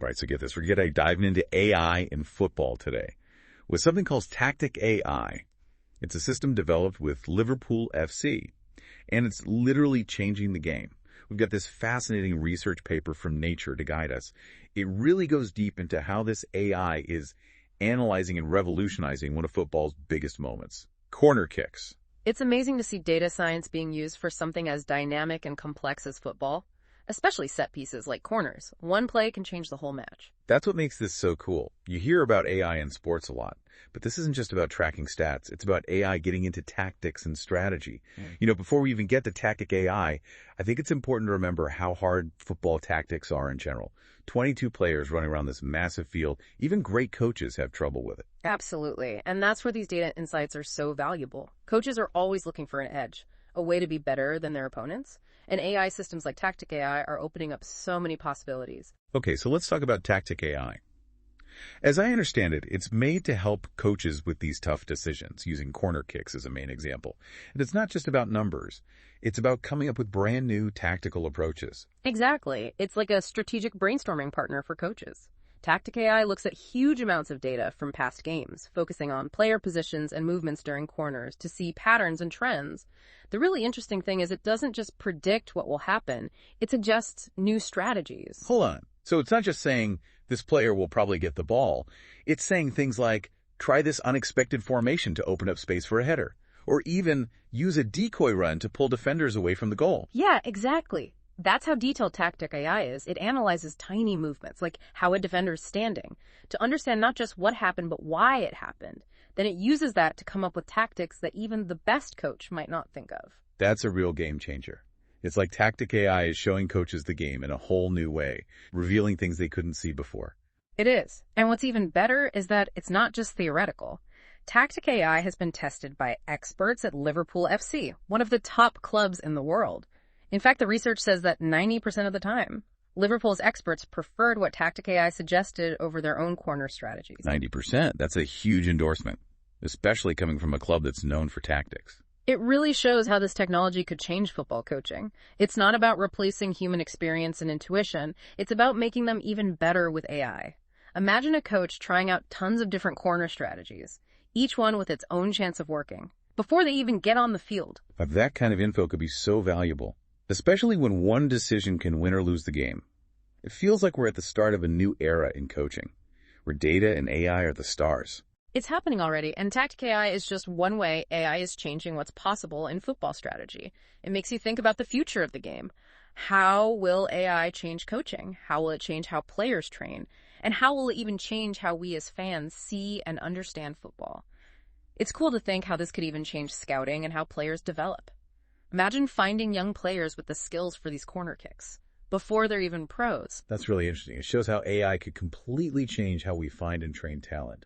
All right, so get this. We're going to dive into AI in football today with something called TacticAI. It's a system developed with Liverpool FC, and it's literally changing the game. We've got this fascinating research paper from Nature to guide us. It really goes deep into how this AI is analyzing and revolutionizing one of football's biggest moments, corner kicks. It's amazing to see data science being used for something as dynamic and complex as football, especially set pieces like corners. One play can change the whole match. That's what makes this so cool. You hear about AI in sports a lot, but this isn't just about tracking stats. It's about AI getting into tactics and strategy. Before we even get to Tactic AI, I think it's important to remember how hard football tactics are in general. 22 players running around this massive field. Even great coaches have trouble with it. Absolutely. And that's where these data insights are so valuable. Coaches are always looking for an edge, a way to be better than their opponents. And AI systems like TacticAI are opening up so many possibilities. Okay, so let's talk about TacticAI. As I understand it, it's made to help coaches with these tough decisions, using corner kicks as a main example. And it's not just about numbers. It's about coming up with brand new tactical approaches. Exactly. It's like a strategic brainstorming partner for coaches. TacticAI looks at huge amounts of data from past games, focusing on player positions and movements during corners to see patterns and trends. The really interesting thing is it doesn't just predict what will happen, it suggests new strategies. Hold on. So it's not just saying this player will probably get the ball. It's saying things like, try this unexpected formation to open up space for a header, or even use a decoy run to pull defenders away from the goal. Yeah, exactly. That's how detailed TacticAI is. It analyzes tiny movements, like how a defender is standing, to understand not just what happened, but why it happened. Then it uses that to come up with tactics that even the best coach might not think of. That's a real game changer. It's like TacticAI is showing coaches the game in a whole new way, revealing things they couldn't see before. It is. And what's even better is that it's not just theoretical. TacticAI has been tested by experts at Liverpool FC, one of the top clubs in the world. In fact, the research says that 90% of the time, Liverpool's experts preferred what TacticAI suggested over their own corner strategies. 90%? That's a huge endorsement, especially coming from a club that's known for tactics. It really shows how this technology could change football coaching. It's not about replacing human experience and intuition. It's about making them even better with AI. Imagine a coach trying out tons of different corner strategies, each one with its own chance of working, before they even get on the field. That kind of info could be so valuable, especially when one decision can win or lose the game. It feels like we're at the start of a new era in coaching, where data and AI are the stars. It's happening already, and TacticAI is just one way AI is changing what's possible in football strategy. It makes you think about the future of the game. How will AI change coaching? How will it change how players train? And how will it even change how we as fans see and understand football? It's cool to think how this could even change scouting and how players develop. Imagine finding young players with the skills for these corner kicks before they're even pros. That's really interesting. It shows how AI could completely change how we find and train talent.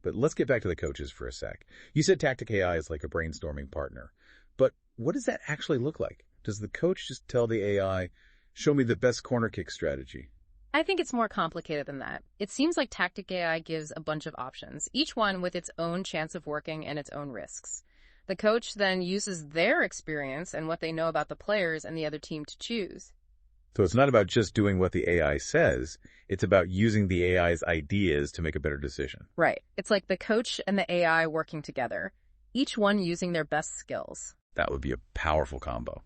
But let's get back to the coaches for a sec. You said TacticAI is like a brainstorming partner. But what does that actually look like? Does the coach just tell the AI, show me the best corner kick strategy? I think it's more complicated than that. It seems like TacticAI gives a bunch of options, each one with its own chance of working and its own risks. The coach then uses their experience and what they know about the players and the other team to choose. So it's not about just doing what the AI says. It's about using the AI's ideas to make a better decision. Right. It's like the coach and the AI working together, each one using their best skills. That would be a powerful combo,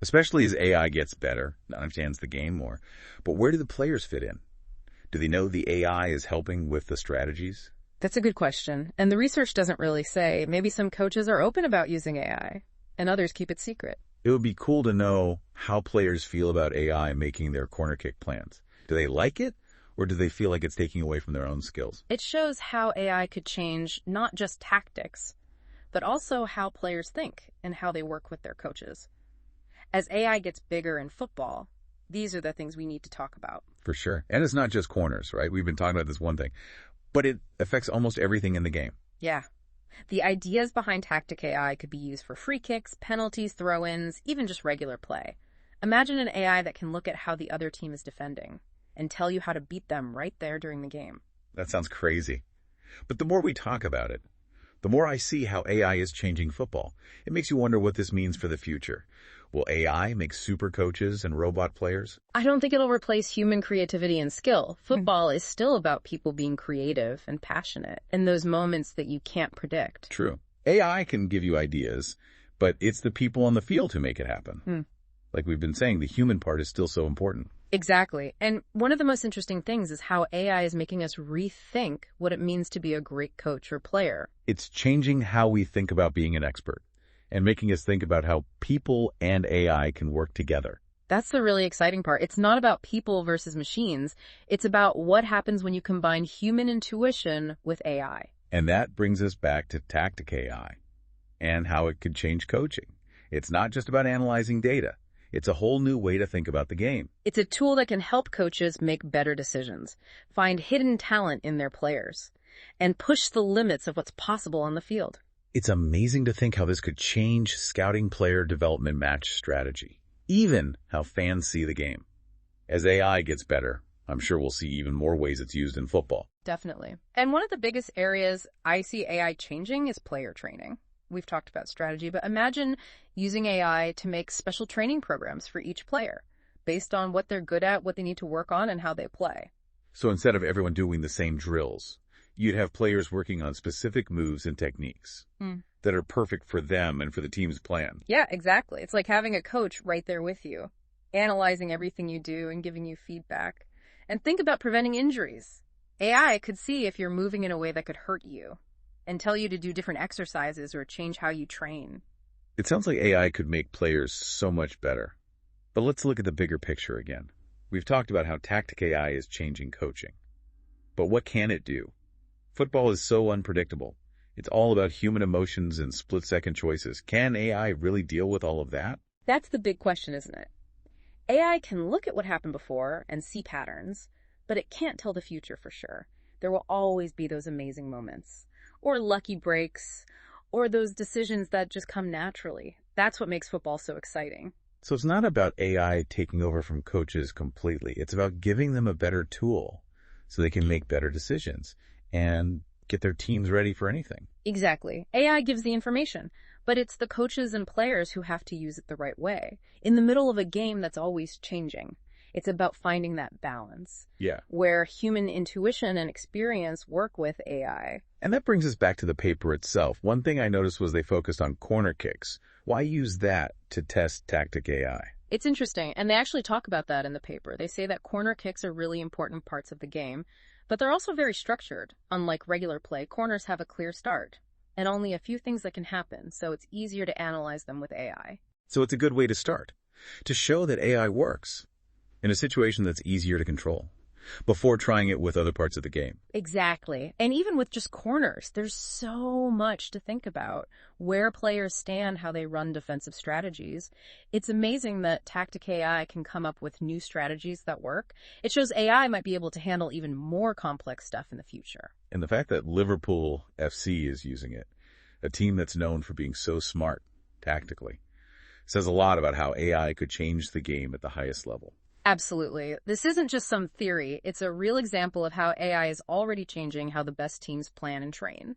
especially as AI gets better and understands the game more. But where do the players fit in? Do they know the AI is helping with the strategies? That's a good question. And the research doesn't really say. Maybe some coaches are open about using AI, and others keep it secret. It would be cool to know how players feel about AI making their corner kick plans. Do they like it, or do they feel like it's taking away from their own skills? It shows how AI could change not just tactics, but also how players think and how they work with their coaches. As AI gets bigger in football, these are the things we need to talk about. For sure. And it's not just corners, right? We've been talking about this one thing, but it affects almost everything in the game. Yeah. The ideas behind TacticAI could be used for free kicks, penalties, throw-ins, even just regular play. Imagine an AI that can look at how the other team is defending and tell you how to beat them right there during the game. That sounds crazy. But the more we talk about it, the more I see how AI is changing football. It makes you wonder what this means for the future. Will AI make super coaches and robot players? I don't think it'll replace human creativity and skill. Football is still about people being creative and passionate in those moments that you can't predict. True. AI can give you ideas, but it's the people on the field who make it happen. Like we've been saying, the human part is still so important. Exactly. And one of the most interesting things is how AI is making us rethink what it means to be a great coach or player. It's changing how we think about being an expert and making us think about how people and AI can work together. That's the really exciting part. It's not about people versus machines. It's about what happens when you combine human intuition with AI. And that brings us back to TacticAI and how it could change coaching. It's not just about analyzing data. It's a whole new way to think about the game. It's a tool that can help coaches make better decisions, find hidden talent in their players, and push the limits of what's possible on the field. It's amazing to think how this could change scouting player development match strategy, even how fans see the game. As AI gets better, I'm sure we'll see even more ways it's used in football. Definitely. And one of the biggest areas I see AI changing is player training. We've talked about strategy, but imagine using AI to make special training programs for each player based on what they're good at, what they need to work on, and how they play. So instead of everyone doing the same drills, you'd have players working on specific moves and techniques that are perfect for them and for the team's plan. Yeah, exactly. It's like having a coach right there with you, analyzing everything you do and giving you feedback. And think about preventing injuries. AI could see if you're moving in a way that could hurt you and tell you to do different exercises or change how you train. It sounds like AI could make players so much better. But let's look at the bigger picture again. We've talked about how TacticAI is changing coaching. But what can it do? Football is so unpredictable. It's all about human emotions and split-second choices. Can AI really deal with all of that? That's the big question, isn't it? AI can look at what happened before and see patterns, but it can't tell the future for sure. There will always be those amazing moments, or lucky breaks, or those decisions that just come naturally. That's what makes football so exciting. So it's not about AI taking over from coaches completely. It's about giving them a better tool so they can make better decisions and get their teams ready for anything. Exactly. AI gives the information, but it's the coaches and players who have to use it the right way. In the middle of a game that's always changing, it's about finding that balance. Yeah. Where human intuition and experience work with AI. And that brings us back to the paper itself. One thing I noticed was they focused on corner kicks. Why use that to test TacticAI? It's interesting, and they actually talk about that in the paper. They say that corner kicks are really important parts of the game, but they're also very structured. Unlike regular play, corners have a clear start and only a few things that can happen, so it's easier to analyze them with AI. So it's a good way to start, to show that AI works in a situation that's easier to control, before trying it with other parts of the game. Exactly. And even with just corners, there's so much to think about. Where players stand, how they run defensive strategies. It's amazing that TacticAI can come up with new strategies that work. It shows AI might be able to handle even more complex stuff in the future. And the fact that Liverpool FC is using it, a team that's known for being so smart tactically, says a lot about how AI could change the game at the highest level. Absolutely. This isn't just some theory. It's a real example of how AI is already changing how the best teams plan and train.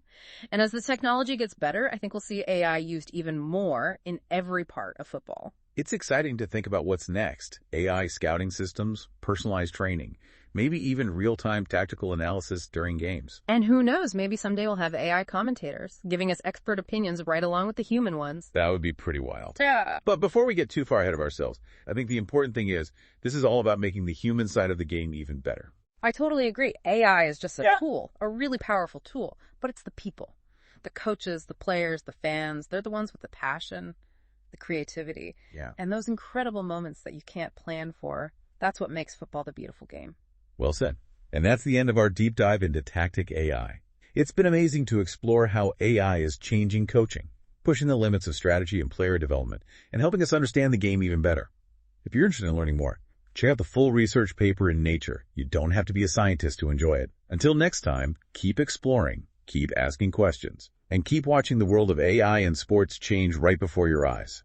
And as the technology gets better, I think we'll see AI used even more in every part of football. It's exciting to think about what's next. AI scouting systems, personalized training, maybe even real-time tactical analysis during games. And who knows, maybe someday we'll have AI commentators giving us expert opinions right along with the human ones. That would be pretty wild. Yeah. But before we get too far ahead of ourselves, I think the important thing is this is all about making the human side of the game even better. I totally agree. AI is just a tool, a really powerful tool, but it's the people, the coaches, the players, the fans. They're the ones with the passion, the creativity, and those incredible moments that you can't plan for. That's what makes football the beautiful game. Well said. And that's the end of our deep dive into TacticAI. It's been amazing to explore how AI is changing coaching, pushing the limits of strategy and player development, and helping us understand the game even better. If you're interested in learning more, check out the full research paper in Nature. You don't have to be a scientist to enjoy it. Until next time, keep exploring, keep asking questions, and keep watching the world of AI and sports change right before your eyes.